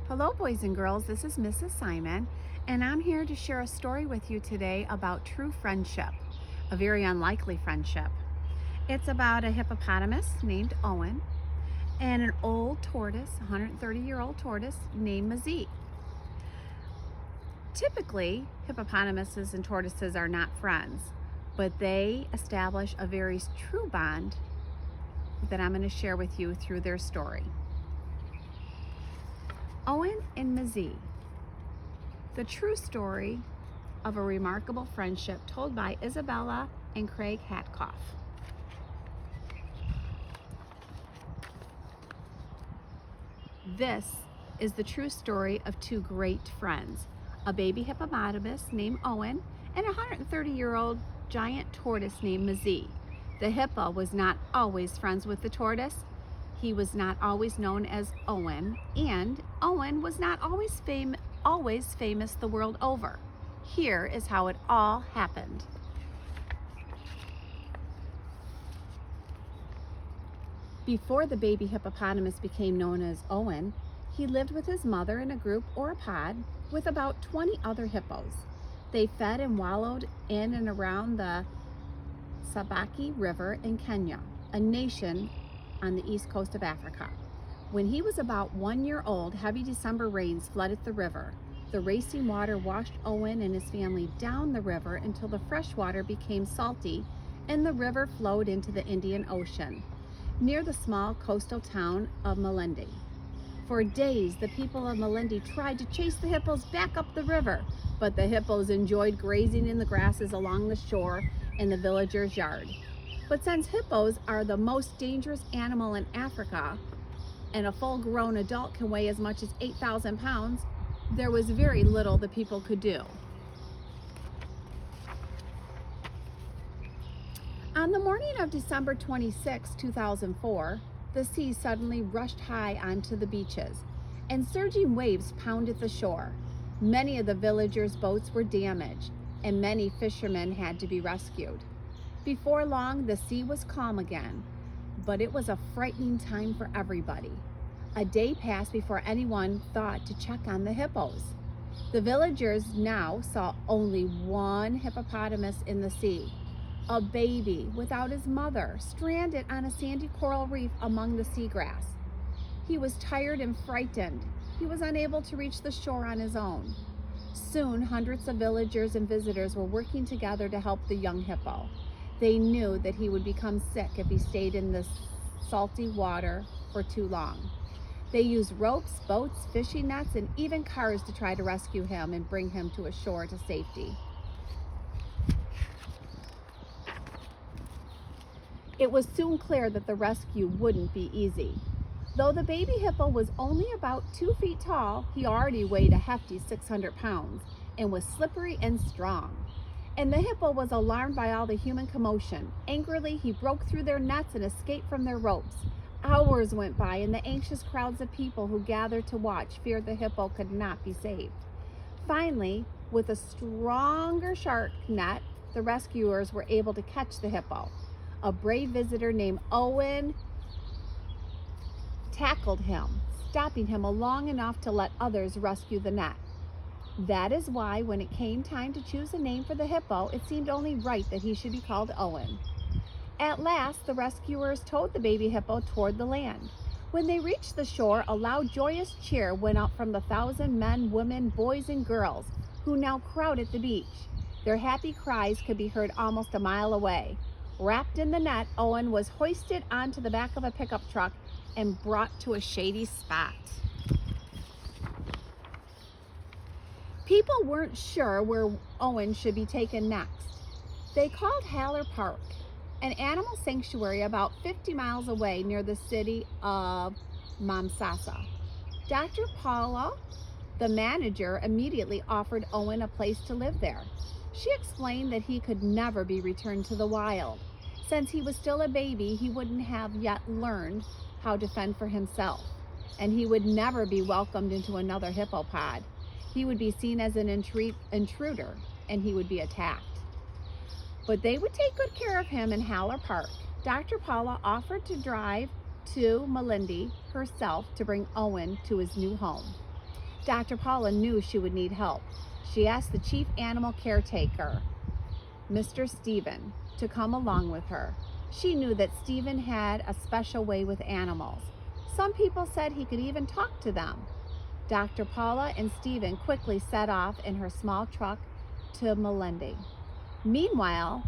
Hello, boys and girls. This is Mrs. Simon, and I'm here to share a story with you today about true friendship, a very unlikely friendship. It's about a hippopotamus named Owen and an old tortoise, 130-year-old tortoise named Mzee. Typically, hippopotamuses and tortoises are not friends, but they establish a very true bond that I'm going to share with you through their story. Owen and Mzee, the true story of a remarkable friendship told by Isabella and Craig Hatkoff. This is the true story of two great friends, a baby hippopotamus named Owen and a 130-year-old giant tortoise named Mzee. The hippo was not always friends with the tortoise. He was not always known as Owen, and Owen was not always famous the world over. Here is how it all happened. Before the baby hippopotamus became known as Owen, he lived with his mother in a group or a pod with about 20 other hippos. They fed and wallowed in and around the Sabaki River in Kenya, a nation on the east coast of Africa. When he was about 1 year old, heavy December rains flooded the river. The racing water washed Owen and his family down the river until the fresh water became salty and the river flowed into the Indian Ocean, near the small coastal town of Malindi. For days, the people of Malindi tried to chase the hippos back up the river, but the hippos enjoyed grazing in the grasses along the shore in the villagers' yard. But since hippos are the most dangerous animal in Africa, and a full-grown adult can weigh as much as 8,000 pounds, there was very little the people could do. On the morning of December 26, 2004, the sea suddenly rushed high onto the beaches, and surging waves pounded the shore. Many of the villagers' boats were damaged, and many fishermen had to be rescued. Before long, the sea was calm again, but it was a frightening time for everybody. A day passed before anyone thought to check on the hippos. The villagers now saw only one hippopotamus in the sea, a baby without his mother, stranded on a sandy coral reef among the seagrass. He was tired and frightened. He was unable to reach the shore on his own. Soon, hundreds of villagers and visitors were working together to help the young hippo. They knew that he would become sick if he stayed in the salty water for too long. They used ropes, boats, fishing nets, and even cars to try to rescue him and bring him to a shore to safety. It was soon clear that the rescue wouldn't be easy. Though the baby hippo was only about 2 feet tall, he already weighed a hefty 600 pounds and was slippery and strong. And the hippo was alarmed by all the human commotion. Angrily, he broke through their nets and escaped from their ropes. Hours went by, and the anxious crowds of people who gathered to watch feared the hippo could not be saved. Finally, with a stronger shark net, the rescuers were able to catch the hippo. A brave visitor named Owen tackled him, stopping him long enough to let others rescue the net. That is why, when it came time to choose a name for the hippo, it seemed only right that he should be called Owen. At last, the rescuers towed the baby hippo toward the land. When they reached the shore, a loud, joyous cheer went up from the 1,000 men, women, boys, and girls who now crowded the beach. Their happy cries could be heard almost a mile away. Wrapped in the net, Owen was hoisted onto the back of a pickup truck and brought to a shady spot. People weren't sure where Owen should be taken next. They called Haller Park, an animal sanctuary about 50 miles away near the city of Mamsasa. Dr. Paula, the manager, immediately offered Owen a place to live there. She explained that he could never be returned to the wild. Since he was still a baby, he wouldn't have yet learned how to fend for himself, and he would never be welcomed into another hippopod. He would be seen as an intruder, and he would be attacked. But they would take good care of him in Haller Park. Dr. Paula offered to drive to Malindi herself to bring Owen to his new home. Dr. Paula knew she would need help. She asked the chief animal caretaker, Mr. Stephen, to come along with her. She knew that Stephen had a special way with animals. Some people said he could even talk to them. Dr. Paula and Stephen quickly set off in her small truck to Melendi. Meanwhile,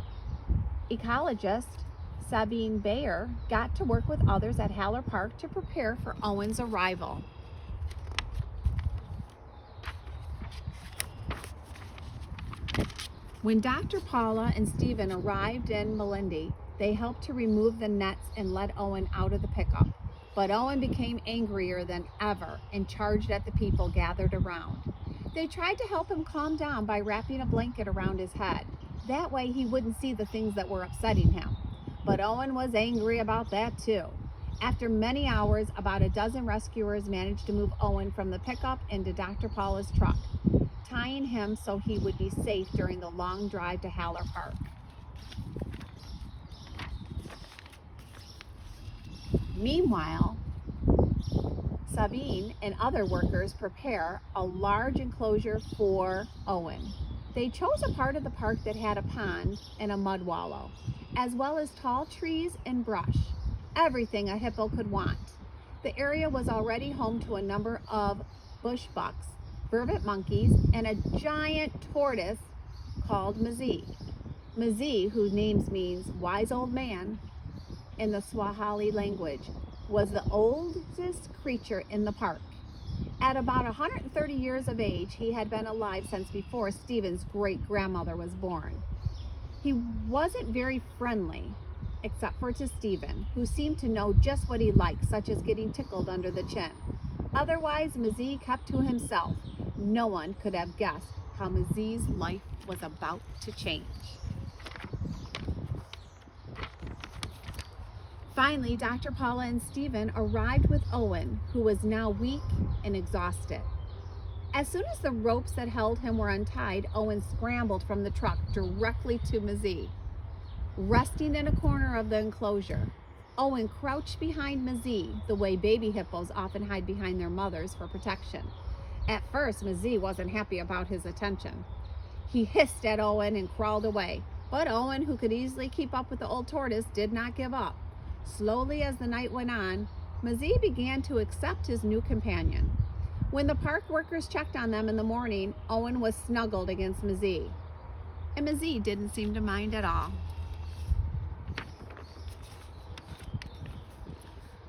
ecologist Sabine Bayer got to work with others at Haller Park to prepare for Owen's arrival. When Dr. Paula and Stephen arrived in Melendi, they helped to remove the nets and let Owen out of the pickup. But Owen became angrier than ever and charged at the people gathered around. They tried to help him calm down by wrapping a blanket around his head. That way he wouldn't see the things that were upsetting him. But Owen was angry about that too. After many hours, about a dozen rescuers managed to move Owen from the pickup into Dr. Paula's truck, tying him so he would be safe during the long drive to Haller Park. Meanwhile, Sabine and other workers prepare a large enclosure for Owen. They chose a part of the park that had a pond and a mud wallow, as well as tall trees and brush, everything a hippo could want. The area was already home to a number of bush bucks, vervet monkeys, and a giant tortoise called Mzee. Mzee, whose name means wise old man in the Swahili language, was the oldest creature in the park. At about 130 years of age, he had been alive since before Stephen's great-grandmother was born. He wasn't very friendly, except for to Stephen, who seemed to know just what he liked, such as getting tickled under the chin. Otherwise, Mzee kept to himself. No one could have guessed how Mzee's life was about to change. Finally, Dr. Paula and Stephen arrived with Owen, who was now weak and exhausted. As soon as the ropes that held him were untied, Owen scrambled from the truck directly to Mzee. Resting in a corner of the enclosure, Owen crouched behind Mzee, the way baby hippos often hide behind their mothers for protection. At first, Mzee wasn't happy about his attention. He hissed at Owen and crawled away, but Owen, who could easily keep up with the old tortoise, did not give up. Slowly as the night went on, Mzee began to accept his new companion. When the park workers checked on them in the morning, Owen was snuggled against Mzee, and Mzee didn't seem to mind at all.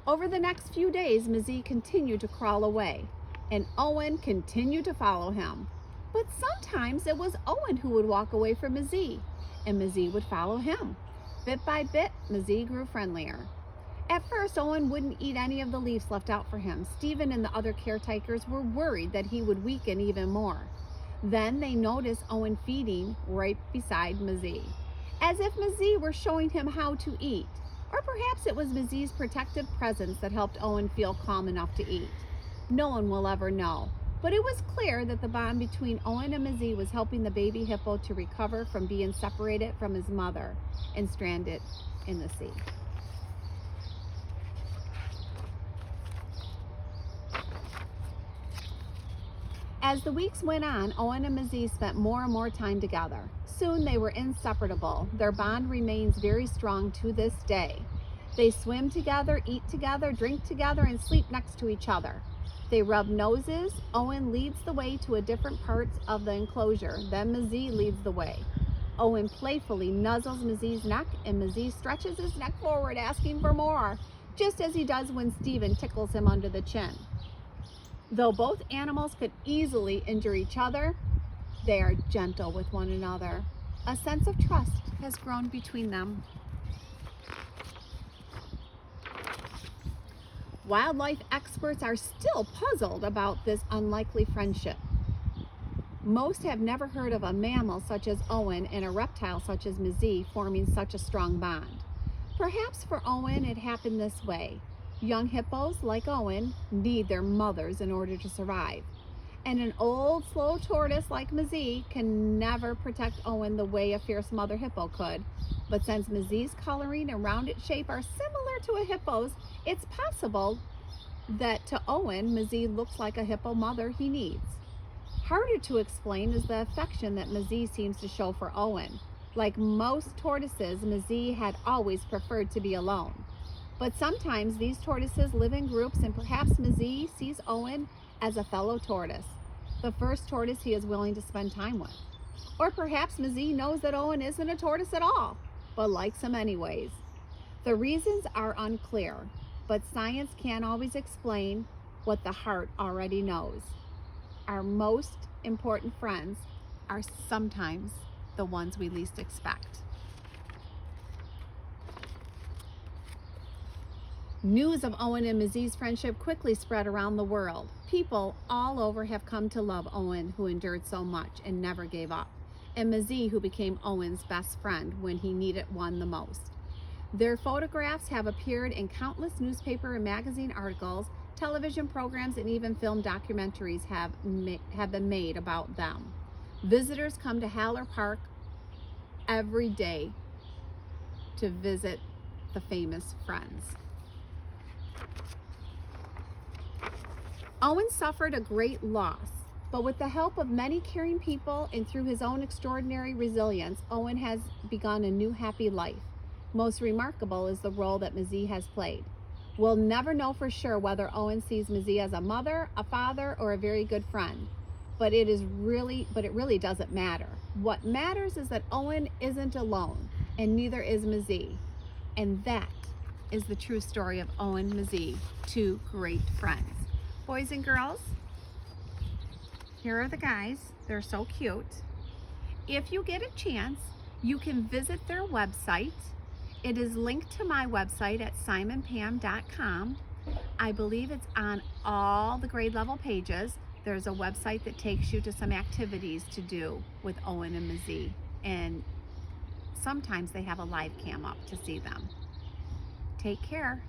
Over the next few days, Mzee continued to crawl away, and Owen continued to follow him. But sometimes it was Owen who would walk away from Mzee, and Mzee would follow him. Bit by bit, Mzee grew friendlier. At first, Owen wouldn't eat any of the leaves left out for him. Stephen and the other caretakers were worried that he would weaken even more. Then they noticed Owen feeding right beside Mzee, as if Mzee were showing him how to eat. Or perhaps it was Mzee's protective presence that helped Owen feel calm enough to eat. No one will ever know. But it was clear that the bond between Owen and Mzee was helping the baby hippo to recover from being separated from his mother and stranded in the sea. As the weeks went on, Owen and Mzee spent more and more time together. Soon they were inseparable. Their bond remains very strong to this day. They swim together, eat together, drink together, and sleep next to each other. They rub noses. Owen leads the way to a different parts of the enclosure. Then Mzee leads the way. Owen playfully nuzzles Mzee's neck, and Mzee stretches his neck forward, asking for more, just as he does when Stephen tickles him under the chin. Though both animals could easily injure each other, they are gentle with one another. A sense of trust has grown between them. Wildlife experts are still puzzled about this unlikely friendship. Most have never heard of a mammal such as Owen and a reptile such as Mzee forming such a strong bond. Perhaps for Owen it happened this way. Young hippos, like Owen, need their mothers in order to survive. And an old, slow tortoise like Mzee can never protect Owen the way a fierce mother hippo could. But since Mzee's coloring and rounded shape are similar to a hippo's, it's possible that to Owen, Mzee looks like a hippo mother he needs. Harder to explain is the affection that Mzee seems to show for Owen. Like most tortoises, Mzee had always preferred to be alone. But sometimes these tortoises live in groups, and perhaps Mzee sees Owen as a fellow tortoise, the first tortoise he is willing to spend time with. Or perhaps Mzee knows that Owen isn't a tortoise at all, but likes him anyways. The reasons are unclear, but science can't always explain what the heart already knows. Our most important friends are sometimes the ones we least expect. News of Owen and Mzee's friendship quickly spread around the world. People all over have come to love Owen, who endured so much and never gave up, and Mzee, who became Owen's best friend when he needed one the most. Their photographs have appeared in countless newspaper and magazine articles, television programs, and even film documentaries have been made about them. Visitors come to Haller Park every day to visit the famous friends. Owen suffered a great loss, but with the help of many caring people and through his own extraordinary resilience, Owen has begun a new happy life. Most remarkable is the role that Mzee has played. We'll never know for sure whether Owen sees Mzee as a mother, a father, or a very good friend, but it really doesn't matter. What matters is that Owen isn't alone, and neither is Mzee. And that is the true story of Owen and Mzee, two great friends. Boys and girls, here are the guys. They're so cute. If you get a chance, you can visit their website. It is linked to my website at simonpam.com. I believe it's on all the grade level pages. There's a website that takes you to some activities to do with Owen and Mzee, and sometimes they have a live cam up to see them. Take care.